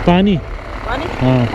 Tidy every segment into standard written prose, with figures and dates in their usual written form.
पानी। पानी हाँ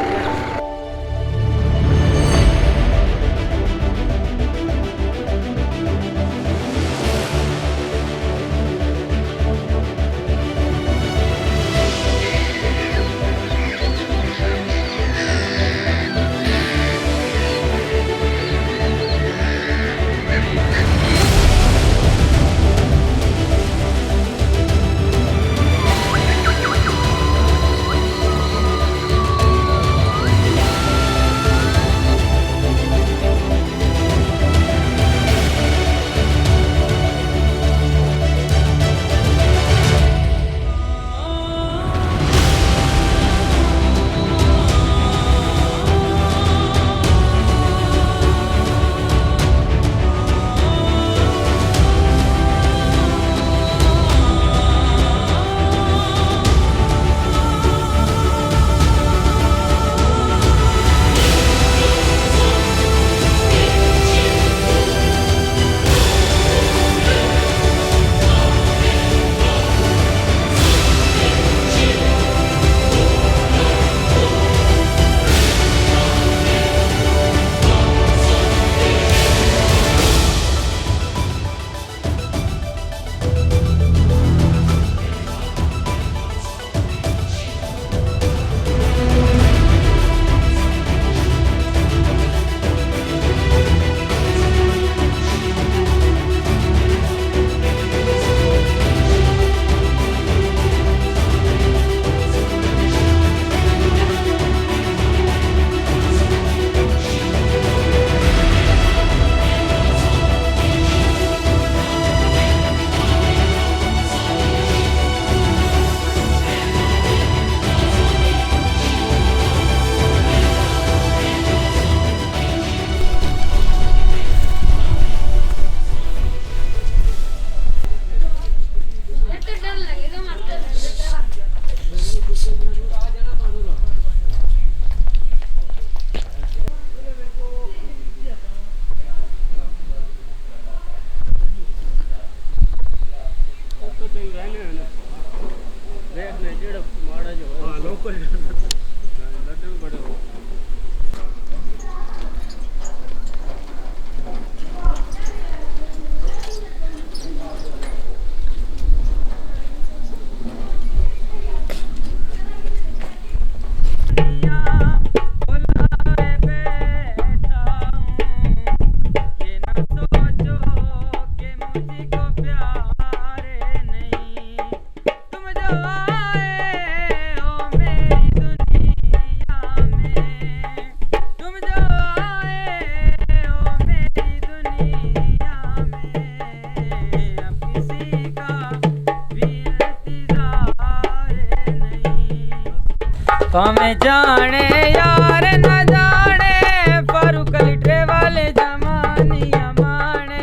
तो मैं जाने यार न जाने फारूक अली ट्रेवल जमानी अमाने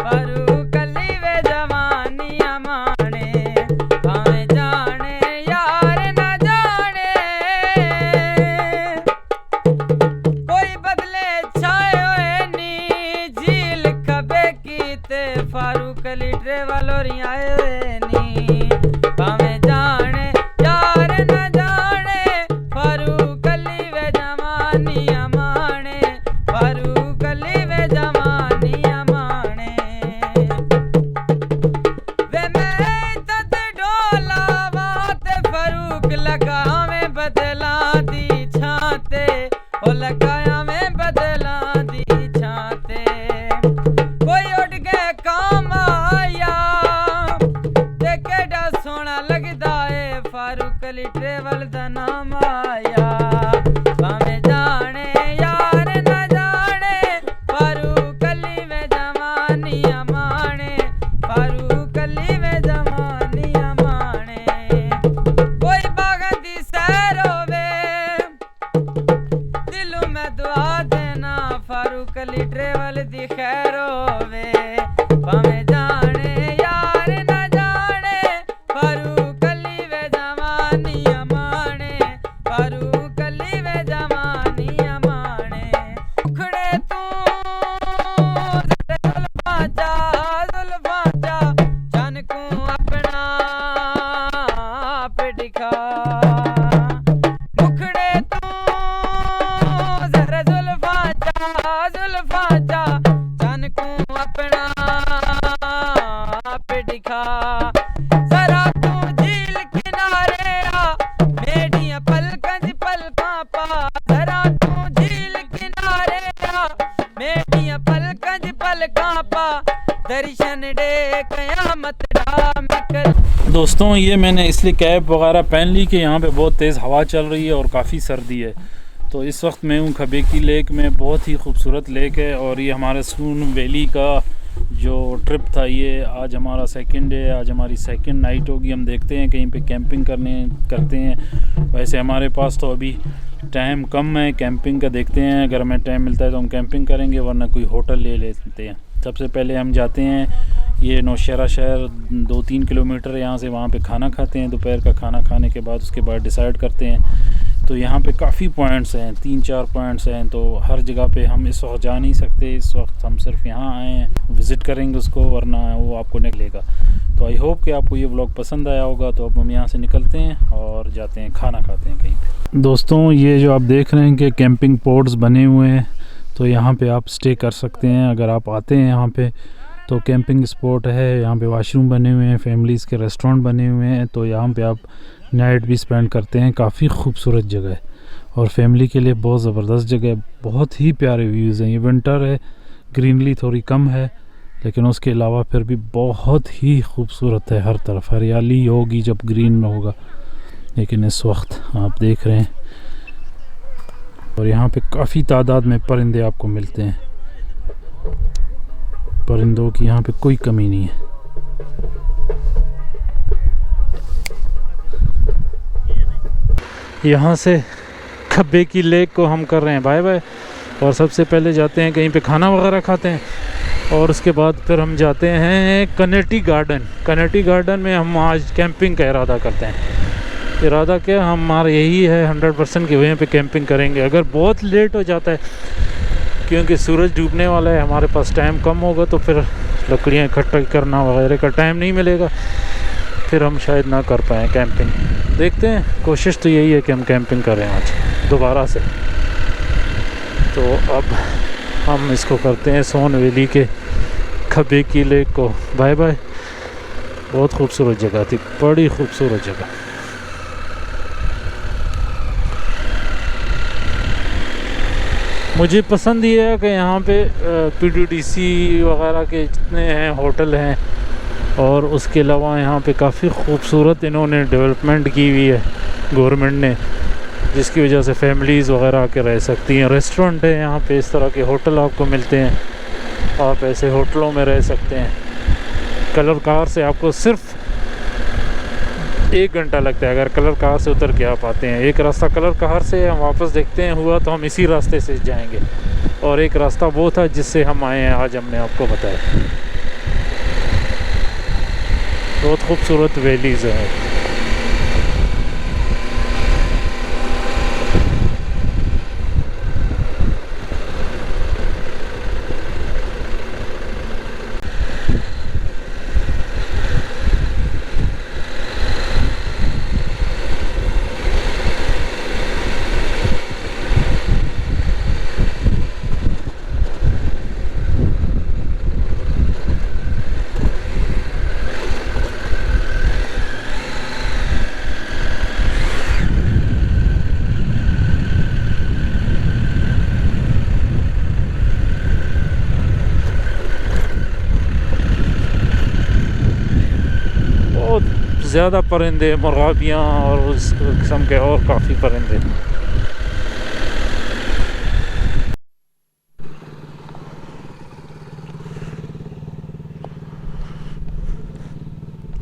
फारूक अली वे जमानी अमाने तो मैं जाने यार न जाने कोई बदले छाए हुए नी झील कबे की ते फारूक अली ट्रेवल और आए हुए नी तो मैं जाने यार न लगाया में बदला दी छाते कोई उठ के काम आया देखे डा सोना लगदा है फारूक अली ट्रेवल दा नाम आया भाਵੇਂ जाने यार न जाने फारूक अली में जवानी अमाने फारूक अली में जवानी अमाने कोई बागन दी सैर होवे दुआ देना फारूक अली ट्रेवल दी खैर होवे भाਵੇਂ जाने यार न जाने फारूक अली वे जवानी अमाने फारूक जरा तू झील किनारे आ मेडिया पलकंज पलका पा जरा तू झील किनारे आ मेडिया पलकंज पलका पा दर्शन दे कयामत डा मिकल। दोस्तों ये मैंने इसलिए कैप वगैरह पहन ली कि यहाँ पे बहुत तेज़ हवा चल रही है और काफ़ी सर्दी है। तो इस वक्त मैं हूँ खबेकी लेक में, बहुत ही खूबसूरत लेक है और ये हमारे सून वैली का जो ट्रिप था ये आज हमारा सेकंड डे, आज हमारी सेकंड नाइट होगी। हम देखते हैं कहीं पे कैंपिंग करते हैं। वैसे हमारे पास तो अभी टाइम कम है कैंपिंग का, देखते हैं अगर हमें टाइम मिलता है तो हम कैंपिंग करेंगे, वरना कोई होटल ले लेते हैं। सबसे पहले हम जाते हैं ये नौशहरा शहर 2-3 किलोमीटर यहाँ से, वहाँ पे खाना खाते हैं। दोपहर का खाना खाने के बाद उसके बाद डिसाइड करते हैं। तो यहाँ पे काफ़ी पॉइंट्स हैं, 3-4 पॉइंट्स हैं, तो हर जगह पे हम इस वक्त जा नहीं सकते। इस वक्त हम सिर्फ यहाँ आए हैं, विज़िट करेंगे उसको, वरना वो आपको निकलेगा। तो आई होप कि आपको ये व्लॉग पसंद आया होगा। तो अब हम यहाँ से निकलते हैं और जाते हैं खाना खाते हैं कहीं पे। दोस्तों ये जो आप देख रहे हैं कि कैंपिंग पोर्ट्स बने हुए हैं, तो यहाँ पे आप स्टे कर सकते हैं। अगर आप आते हैं यहाँ पे तो कैंपिंग स्पॉट है, यहाँ पे वॉशरूम बने हुए हैं, फैमिलीज़ के रेस्टोरेंट बने हुए हैं, तो यहाँ पे आप नाइट भी स्पेंड करते हैं। काफ़ी खूबसूरत जगह है और फैमिली के लिए बहुत ज़बरदस्त जगह है। बहुत ही प्यारे व्यूज़ हैं। ये विंटर है, ग्रीनरी थोड़ी कम है, लेकिन उसके अलावा फिर भी बहुत ही खूबसूरत है। हर तरफ हरियाली होगी जब ग्रीन में होगा, लेकिन इस वक्त आप देख रहे हैं और यहाँ पे काफ़ी तादाद में परिंदे आपको मिलते हैं। परिंदों की यहाँ पे कोई कमी नहीं है। यहाँ से खबेकी लेक को हम कर रहे हैं बाय बाय, और सबसे पहले जाते हैं कहीं पे खाना वगैरह खाते हैं, और उसके बाद फिर हम जाते हैं कनेटी गार्डन। कनेटी गार्डन में हम आज कैंपिंग का इरादा करते हैं। इरादा क्या हमारा यही है 100% कि वहीं पे कैंपिंग करेंगे। अगर बहुत लेट हो जाता है क्योंकि सूरज डूबने वाला है, हमारे पास टाइम कम होगा, तो फिर लकड़ियाँ इकट्ठा करना वगैरह का टाइम नहीं मिलेगा, फिर हम शायद ना कर पाएँ कैंपिंग। देखते हैं, कोशिश तो यही है कि हम कैंपिंग करें आज दोबारा से। तो अब हम इसको करते हैं सोन वैली के खबेकी लेक को बाय बाय। बहुत खूबसूरत जगह थी, बड़ी खूबसूरत जगह। मुझे पसंद ये है कि यहाँ पे PDDC वगैरह के जितने हैं होटल हैं, और उसके अलावा यहाँ पे काफ़ी खूबसूरत इन्होंने डेवलपमेंट की हुई है गवर्नमेंट ने, जिसकी वजह से फैमिलीज़ वगैरह आके रह सकती हैं। रेस्टोरेंट है यहाँ पे, इस तरह के होटल आपको मिलते हैं, आप ऐसे होटलों में रह सकते हैं। कलर कार से आपको सिर्फ 1 घंटा लगता है अगर कलर कार से उतर के आप आते हैं। एक रास्ता कलर कार से हम वापस देखते हैं हुआ तो हम इसी रास्ते से जाएंगे, और एक रास्ता वो था जिससे हम आए हैं, आज हमने आपको बताया। बहुत खूबसूरत वैलीज़ हैं। ज़्यादा परिंदे, मुर्गाबियाँ और उस किस्म के और काफ़ी परिंदे।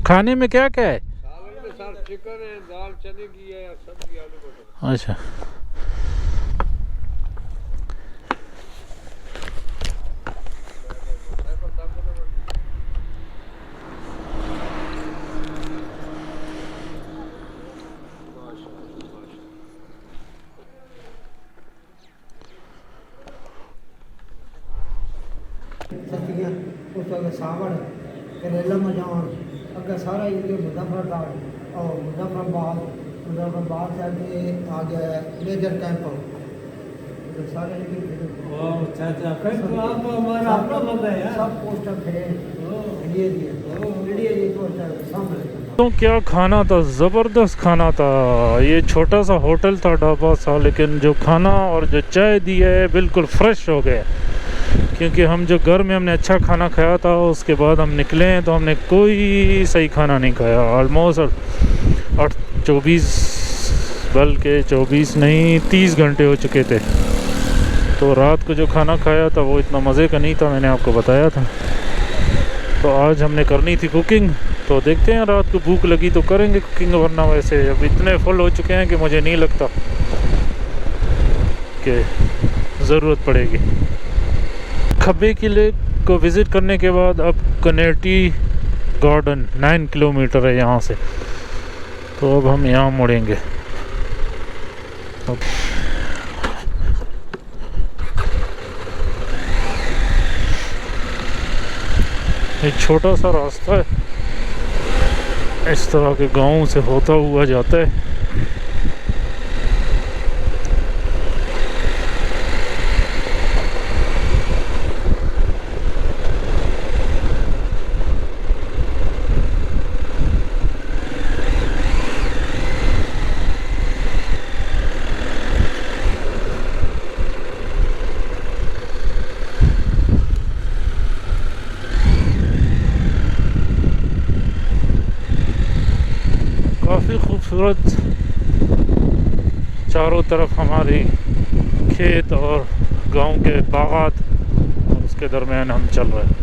खाने में क्या क्या है? चिकन है, दाल चने की है, सब्जी आलू मटर। अच्छा, सब्जियाँ उस वक्त सावड़ करेला मजान अगर सारा ये मुजफ्फराबाद और मुजफ्फराबाद से आगे आ गया है मेजर कैंप। सारे सब पोस्टर थे इंडिया दिए पोस्टर तो क्या खाना था, ज़बरदस्त खाना था। ये छोटा सा होटल था, ढाबा सा, लेकिन जो खाना और जो चाय दी है बिल्कुल फ्रेश हो गया। क्योंकि हम जो घर में हमने अच्छा खाना खाया था, उसके बाद हम निकले हैं तो हमने कोई सही खाना नहीं खाया। ऑलमोस्ट 24 नहीं 30 घंटे हो चुके थे। तो रात को जो खाना खाया था वो इतना मज़े का नहीं था, मैंने आपको बताया था। तो आज हमने करनी थी कुकिंग, तो देखते हैं रात को भूख लगी तो करेंगे कुकिंग, वरना वैसे अब इतने फुल हो चुके हैं कि मुझे नहीं लगता कि ज़रूरत पड़ेगी। खब्बे किले को विज़िट करने के बाद अब कनेटी गार्डन 9 किलोमीटर है यहाँ से, तो अब हम यहाँ मुड़ेंगे। एक छोटा सा रास्ता है, इस तरह के गांव से होता हुआ जाता है। काफ़ी खूबसूरत चारों तरफ हमारे खेत और गांव के बागात, और उसके दरमियान हम चल रहे हैं।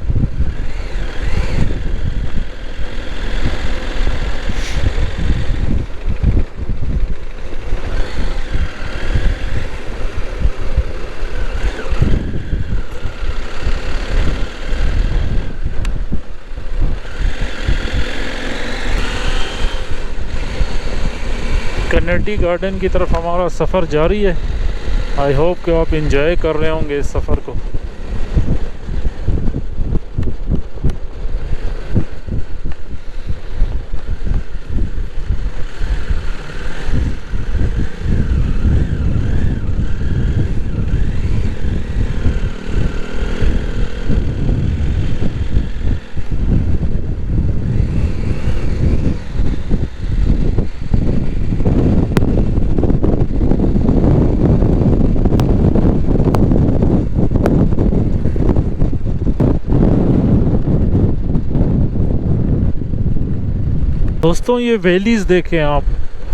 कनेटी गार्डन की तरफ हमारा सफ़र जारी है। आई होप कि आप इंजॉय कर रहे होंगे इस सफ़र को। दोस्तों ये वैलीज़ देखें आप,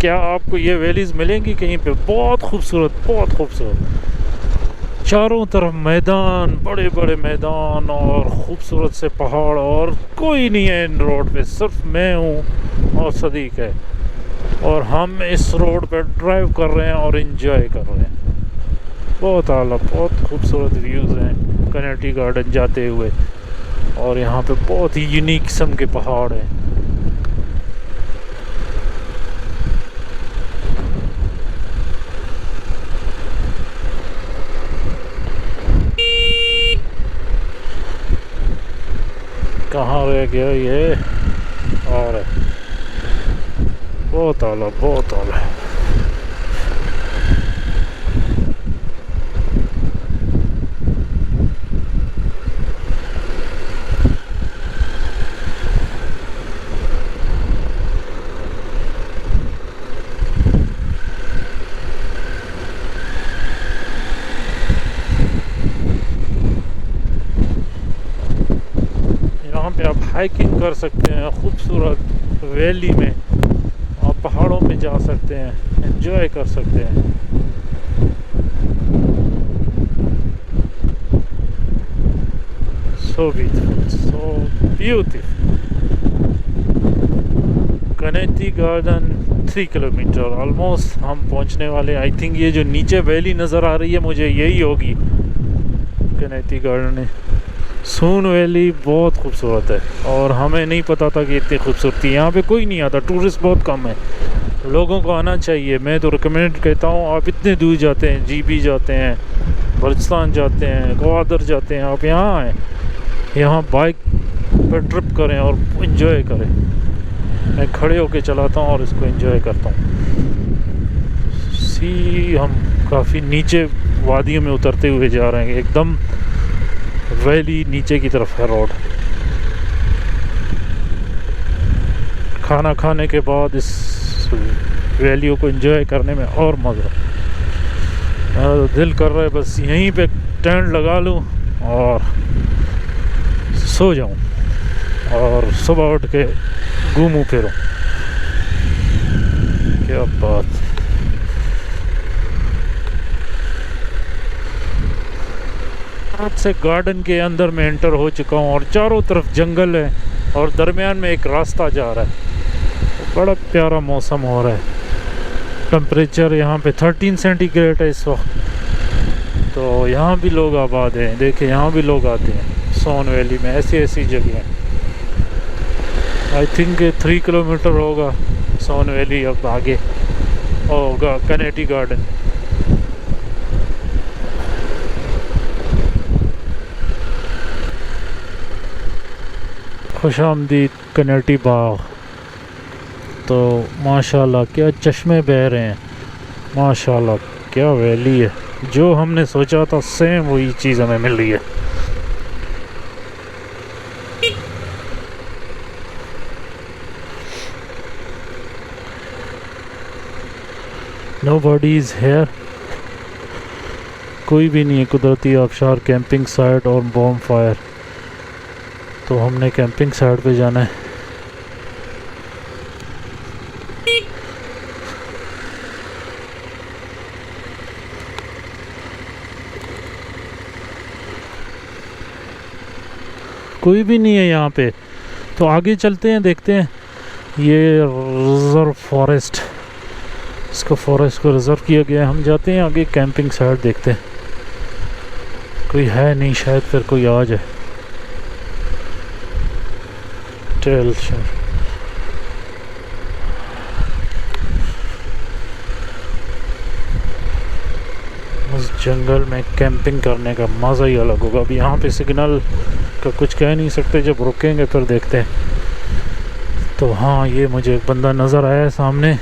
क्या आपको ये वैलीज़ मिलेंगी कहीं पे? बहुत खूबसूरत, बहुत खूबसूरत। चारों तरफ मैदान, बड़े बड़े मैदान और ख़ूबसूरत से पहाड़, और कोई नहीं है इन रोड पे, सिर्फ मैं हूँ और सदीक है, और हम इस रोड पे ड्राइव कर रहे हैं और इन्जॉय कर रहे हैं। बहुत आला, बहुत खूबसूरत व्यूज़ हैं कनेटी गार्डन जाते हुए, और यहाँ पे बहुत ही यूनिक किस्म के पहाड़ हैं। कहाँ रह गया ये? और बहुत आला, बहुत आला। आप हाइकिंग कर सकते हैं खूबसूरत वैली में, आप पहाड़ों में जा सकते हैं, एंजॉय कर सकते हैं। So beautiful, so beautiful. कनेटी गार्डन 3 किलोमीटर ऑलमोस्ट हम पहुंचने वाले। आई थिंक ये जो नीचे वैली नज़र आ रही है मुझे यही होगी कनेटी गार्डन। सून वैली बहुत खूबसूरत है, और हमें नहीं पता था कि इतनी खूबसूरती यहाँ पे कोई नहीं आता, टूरिस्ट बहुत कम है। लोगों को आना चाहिए, मैं तो रिकमेंड कहता हूँ। आप इतने दूर जाते हैं, जीबी जाते हैं, बलूचिस्तान जाते हैं, ग्वादर जाते हैं, आप यहाँ आएँ, यहाँ बाइक पर ट्रिप करें और इन्जॉय करें। मैं खड़े होके चलाता हूँ और इसको एंजॉय करता हूँ। हम काफ़ी नीचे वादियों में उतरते हुए जा रहे हैं, एकदम वैली नीचे की तरफ है रोड। खाना खाने के बाद इस वैल्यू को एंजॉय करने में और मज़ा। मेरा तो दिल कर रहा है बस यहीं पे टेंट लगा लूँ और सो जाऊँ और सुबह उठ के घूमूं फिरूं। क्या बात। आज से गार्डन के अंदर में एंटर हो चुका हूँ और चारों तरफ जंगल है और दरमियान में एक रास्ता जा रहा है। बड़ा प्यारा मौसम हो रहा है। टेम्परेचर यहाँ पे 13 सेंटीग्रेड है इस वक्त। तो यहाँ भी लोग आबाद हैं। देखिए यहाँ भी लोग आते हैं सोन वैली में। ऐसी ऐसी जगह हैं। आई थिंक 3 किलोमीटर होगा सोन वैली। अब आगे होगा कनेटी गार्डन। खुशामदीद कनेटी बाग। तो माशाल्लाह क्या चश्मे बह रहे हैं। माशाल्लाह क्या वैली है। जो हमने सोचा था सेम वही चीज़ हमें मिल रही है। Nobody is here। कोई भी नहीं है। कुदरती आबशार, कैंपिंग साइट और बॉम फायर। तो हमने कैंपिंग साइट पे जाना है। कोई भी नहीं है यहाँ पे। तो आगे चलते हैं, देखते हैं। ये रिजर्व फॉरेस्ट, इसको फॉरेस्ट को रिजर्व किया गया है। हम जाते हैं आगे कैंपिंग साइट, देखते हैं। कोई है नहीं, शायद फिर कोई आ जाए। टेल शर उस जंगल में कैंपिंग करने का मज़ा ही अलग होगा। अभी यहाँ पे सिग्नल का कुछ कह नहीं सकते, जब रुकेंगे फिर देखते हैं। तो हाँ, ये मुझे एक बंदा नज़र आया है सामने।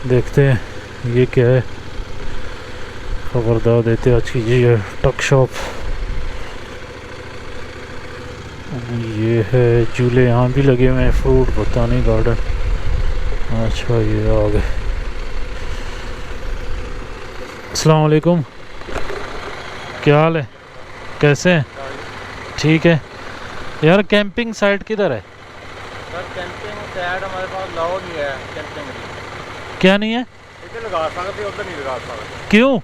देखते हैं ये क्या है। खबरदार देते आज की ये टक शॉप। ये है झूले यहाँ भी लगे हुए हैं। Fruit बोटानी garden. अच्छा ये आ गए। अस्सलाम वालेकुम, क्या हाल है, कैसे हैं? ठीक है यार। कैंपिंग साइट किधर है? सर कैंपिंग साइट हमारे पास अलाउ नहीं है। कैंपिंग क्या नहीं है? इधर लगा सकते, उधर नहीं लगा सकते। क्यों?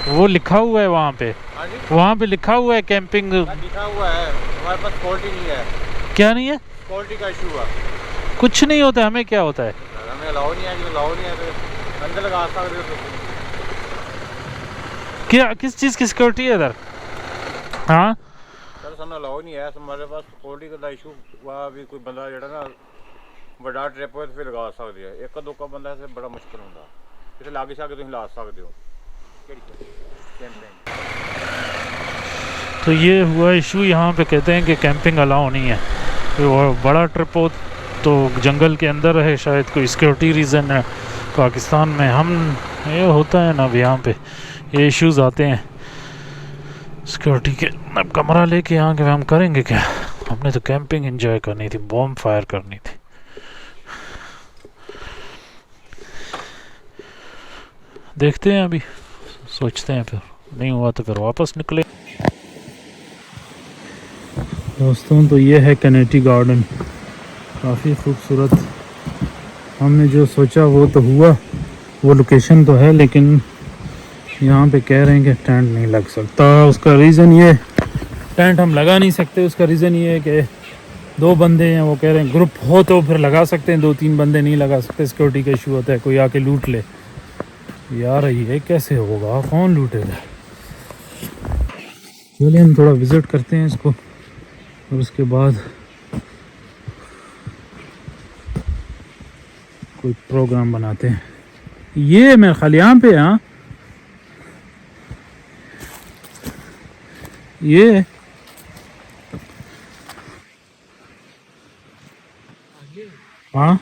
वो लिखा हुआ है वहाँ पे। हाँ जी, वहाँ पे लिखा हुआ है कैंपिंग। लिखा हुआ है। हमारे पास क्वालिटी नहीं है। क्या नहीं है? क्वालिटी का इशू है। कुछ नहीं होता। हमें क्या होता है? हमें अलाउ नहीं है। जो अलाउ नहीं है तो अंदर लगा सकते हो। क्या किस चीज़ की सिक्योरिटी है इधर? हाँ सर सानू अलाउ नहीं है। हमारे पास क्वालिटी का इशू हुआ। भी कोई बंदा जड़ा ना बड़ा ट्रिप हो तो फिर लगा सकते हैं। एक दो का बंदा से बड़ा मुश्किल होता। इसे लागे शागे तुम ला सकते हो। तो ये हुआ इशू। यहाँ पे कहते हैं कि कैंपिंग अलाउ नहीं है। तो बड़ा ट्रिप हो तो जंगल के अंदर है, शायद कोई सिक्योरिटी रीज़न है। पाकिस्तान में हम ये होता है ना, अब यहाँ पे ये इश्यूज आते हैं सिक्योरिटी के। अब कमरा लेके यहाँ के हम करेंगे क्या? हमने तो कैंपिंग एंजॉय करनी थी, बॉम फायर करनी थी। देखते हैं, अभी सोचते हैं, फिर नहीं हुआ तो फिर वापस निकले। दोस्तों तो ये है कनेटी गार्डन। काफ़ी खूबसूरत। हमने जो सोचा वो तो हुआ, वो लोकेशन तो है, लेकिन यहाँ पे कह रहे हैं कि टेंट नहीं लग सकता। उसका रीज़न ये, टेंट हम लगा नहीं सकते। उसका रीज़न ये है कि 2 बंदे हैं। वो कह रहे हैं ग्रुप हो तो फिर लगा सकते हैं, 2-3 बंदे नहीं लगा सकते। सिक्योरिटी का इशू होता है, कोई आके लूट ले। यार ये कैसे होगा? कौन लूटेगा? चलिए हम थोड़ा विज़िट करते हैं इसको और उसके बाद कोई प्रोग्राम बनाते हैं। ये मेरे ख्याल यहाँ पे, हाँ ये हाँ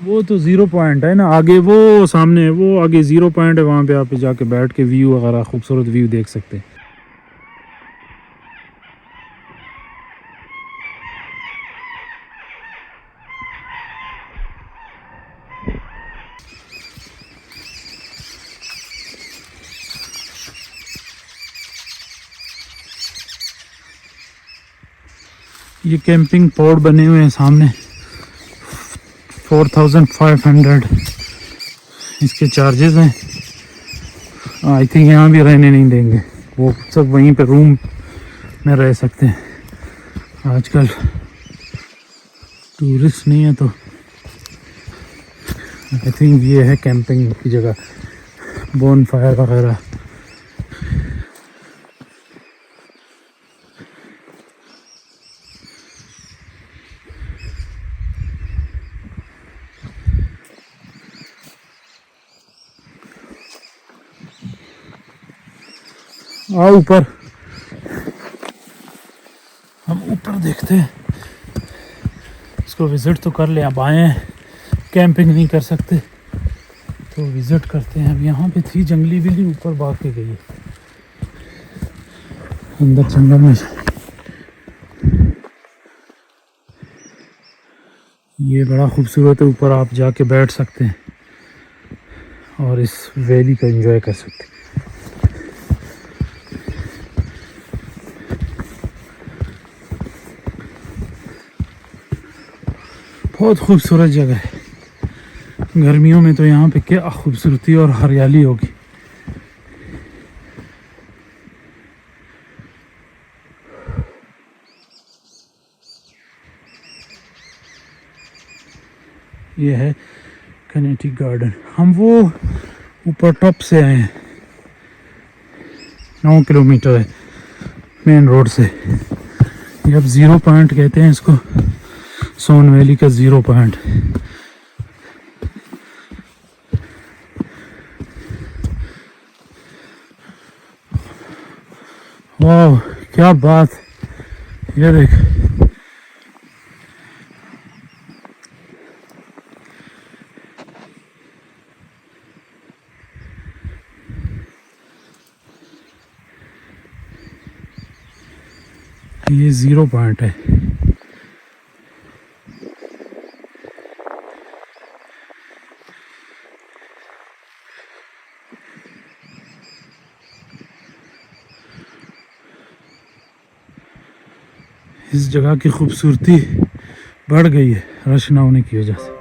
वो तो 0 पॉइंट है ना आगे। वो सामने वो आगे 0 पॉइंट है। वहाँ पे आप जाके बैठ के व्यू वगैरह खूबसूरत व्यू देख सकते हैं। ये कैंपिंग पॉड बने हुए हैं सामने, 4500 इसके चार्जेस हैं। आई थिंक यहाँ भी रहने नहीं देंगे, वो सब वहीं पे रूम में रह सकते हैं। आजकल टूरिस्ट नहीं है तो आई थिंक ये है कैंपिंग की जगह, बोन फायर वगैरह। आओ ऊपर, हम ऊपर देखते हैं, इसको विज़िट तो कर ले। अब आए हैं, कैंपिंग नहीं कर सकते तो विज़िट करते हैं। अब यहाँ पे थी जंगली बिल्ली, ऊपर भाग के गई है अंदर जंगल में। ये बड़ा खूबसूरत है, ऊपर आप जाके बैठ सकते हैं और इस वैली का एंजॉय कर सकते हैं। बहुत खूबसूरत जगह है। गर्मियों में तो यहाँ पे क्या खूबसूरती और हरियाली होगी। ये है कनेटिक गार्डन। हम वो ऊपर टॉप से आए हैं, 9 किलोमीटर है मेन रोड से। ये अब 0 पॉइंट कहते हैं इसको, सोन वैली का 0 पॉइंट। वाह क्या बात, ये देख, ये 0 पॉइंट है। इस जगह की खूबसूरती बढ़ गई है रश ना होने की वजह से।